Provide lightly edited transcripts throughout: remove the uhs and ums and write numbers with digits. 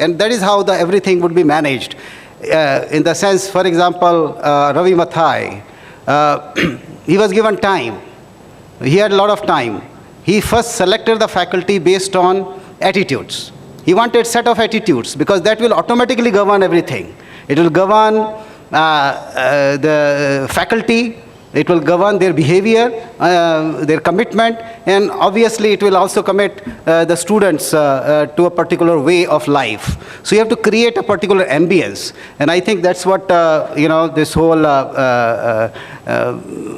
And that is how everything would be managed. In the sense, for example, Ravi Mathai, he was given time. He had a lot of time. He first selected the faculty based on attitudes. He wanted set of attitudes because that will automatically govern everything. It will govern the faculty, it will govern their behavior, their commitment, and obviously it will also commit the students to a particular way of life. So you have to create a particular ambience, and I think that's what this whole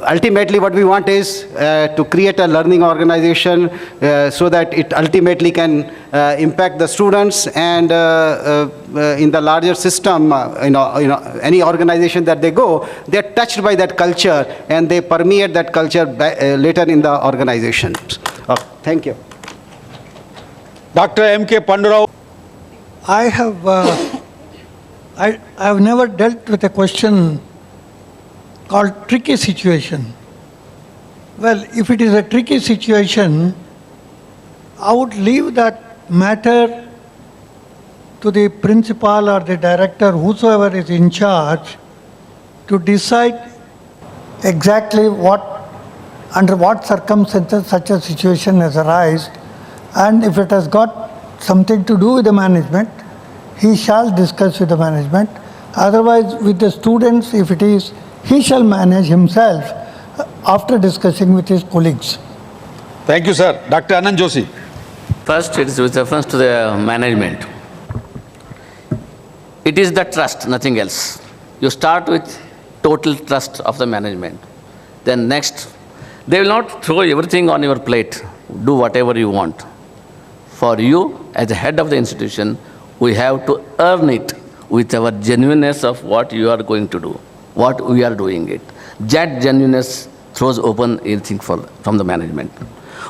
ultimately what we want is to create a learning organization so that it ultimately can impact the students, and in the larger system, any organization that they go, they're touched by that culture and they permeate that culture later in the organization. Thank you. Dr. M.K. Pandurao. I have never dealt with a question called tricky situation. Well, if it is a tricky situation, I would leave that matter to the principal or the director, whosoever is in charge, to decide exactly under what circumstances such a situation has arisen, and if it has got something to do with the management, he shall discuss with the management. Otherwise, with the students, if it is, he shall manage himself after discussing with his colleagues. Thank you, sir. Dr. Anand Joshi. First, it is with reference to the management. It is the trust, nothing else. You start with total trust of the management. Then next, they will not throw everything on your plate. Do whatever you want. For you, as the head of the institution, we have to earn it with our genuineness of what you are going to do, what we are doing it. That genuineness throws open anything from the management.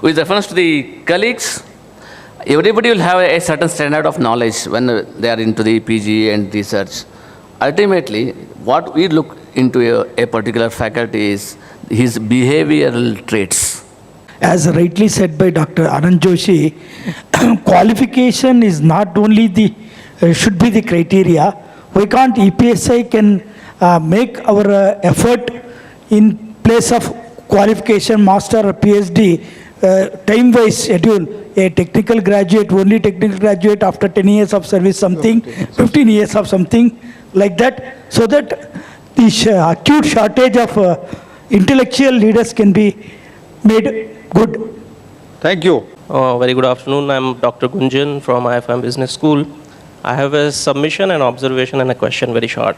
With reference to the colleagues, everybody will have a certain standard of knowledge when they are into the PG and research. Ultimately, what we look into a particular faculty is his behavioral traits. As rightly said by Dr. Anand Joshi, qualification is not only should be the criteria. Why can't EPSI can make our effort in place of qualification, master or PhD, time-wise schedule, a technical graduate, only technical graduate after 10 years of service something, 15 years of something like that, so that the acute shortage of intellectual leaders can be made good. Thank you. Very good afternoon. I'm Dr. Gunjan from IFM Business School. I have a submission, an observation, and a question, very short.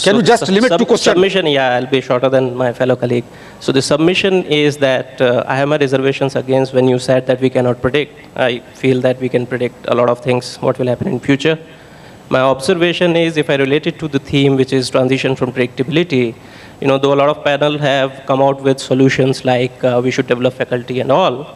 Can you just limit to question? Submission, yeah, I'll be shorter than my fellow colleague. So the submission is that I have my reservations against when you said that we cannot predict. I feel that we can predict a lot of things, what will happen in future. My observation is, if I relate it to the theme, which is transition from predictability, though a lot of panel have come out with solutions like we should develop faculty and all,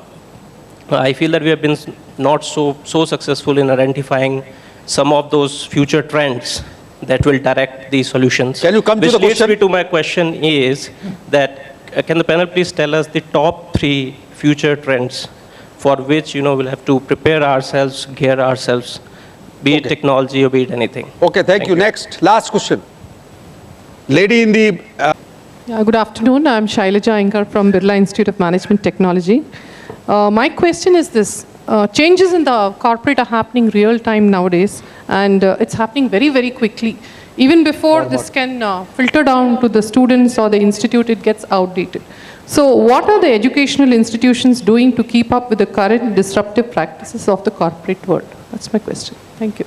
I feel that we have been not so successful in identifying some of those future trends that will direct the solutions. Can you come to the question? Which leads me to my question is that, can the panel please tell us the top 3 future trends for which, we'll have to prepare ourselves, gear ourselves, be it technology or be it anything. Okay, thank you. Next, last question. Lady in the... Good afternoon. I'm Shailaja Iyengar from Birla Institute of Management Technology. My question is this. Changes in the corporate are happening real time nowadays, and it's happening very, very quickly. Even before this can filter down to the students or the institute, it gets outdated. So what are the educational institutions doing to keep up with the current disruptive practices of the corporate world? That's my question. Thank you.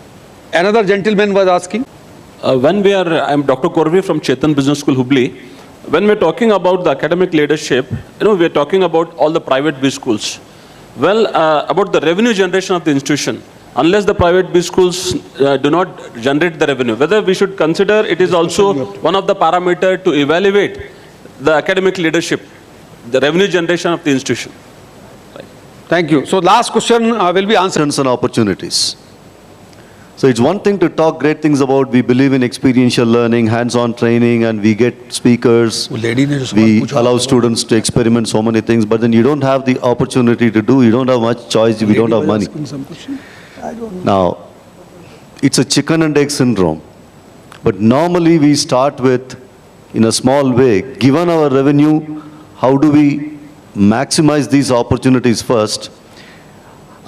Another gentleman was asking. I'm Dr. Korvi from Chetan Business School, Hubli. When we're talking about the academic leadership, we're talking about all the private B schools. Well, about the revenue generation of the institution, unless the private B schools do not generate the revenue, whether we should consider it is also one of the parameters to evaluate the academic leadership, the revenue generation of the institution. Right. Thank you. So last question will be answered. And opportunities. So it's one thing to talk great things about, we believe in experiential learning, hands-on training, and we get speakers, we allow students to experiment so many things, but then you don't have the opportunity to do, you don't have much choice, we don't have money. Now, it's a chicken and egg syndrome. But normally we start with, in a small way, given our revenue, how do we maximize these opportunities first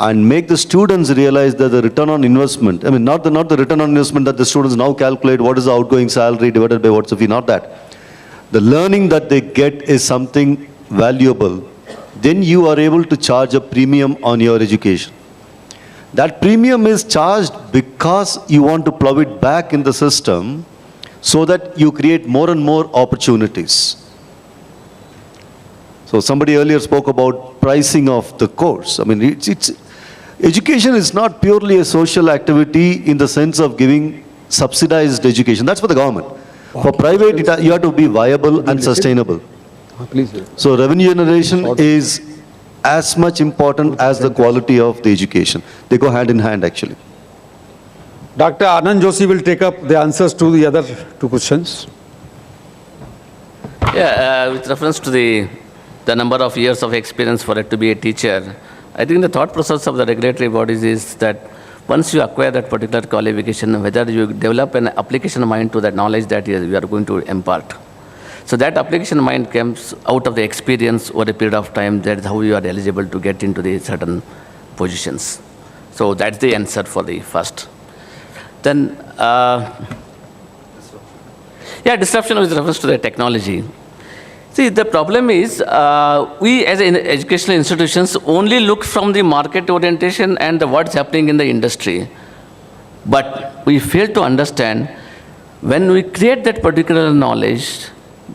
and make the students realize that the return on investment, I mean, not the return on investment that the students now calculate what is the outgoing salary divided by what's the fee, not that. The learning that they get is something valuable. Then you are able to charge a premium on your education. That premium is charged because you want to plow it back in the system so that you create more and more opportunities. So somebody earlier spoke about pricing of the course. I mean, education is not purely a social activity in the sense of giving subsidized education. That's for the government. For private, you have to be viable and sustainable. So revenue generation is as much important as the quality of the education. They go hand in hand, actually. Dr. Anand Joshi will take up the answers to the other two questions. Yeah, with reference to the number of years of experience for it to be a teacher, I think the thought process of the regulatory bodies is that once you acquire that particular qualification, whether you develop an application mind to that knowledge that you are going to impart. So that application mind comes out of the experience over a period of time. That is how you are eligible to get into the certain positions. So that's the answer for the first. Then, disruption with reference to the technology. See, the problem is we as educational institutions only look from the market orientation and what's happening in the industry. But we fail to understand when we create that particular knowledge,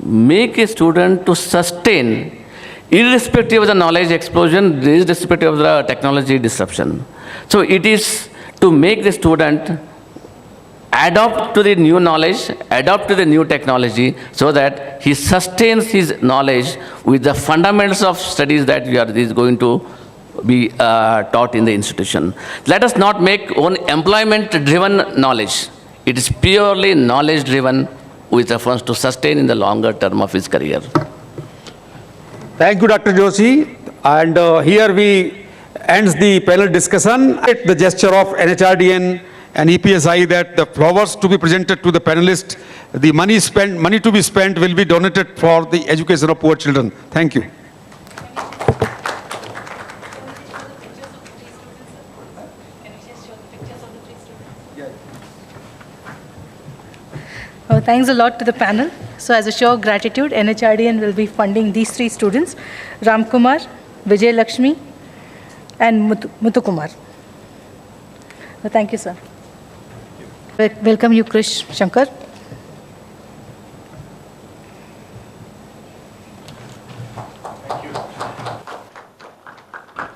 make a student to sustain, irrespective of the knowledge explosion, irrespective of the technology disruption. So it is to make the student adopt to the new knowledge, adopt to the new technology, so that he sustains his knowledge with the fundamentals of studies that is going to be taught in the institution. Let us not make own employment-driven knowledge. It is purely knowledge-driven with reference to sustain in the longer term of his career. Thank you, Dr. Joshi. And here we ends the panel discussion. The gesture of NHRDN and EPSI that the flowers to be presented to the panelists, the money to be spent will be donated for the education of poor children. Thank you. Thanks a lot to the panel. So as a show of gratitude, NHRDN will be funding these 3 students, Ram Kumar, Vijay Lakshmi, and Muthu Kumar. Thank you, sir. Welcome you, Krish Shankar.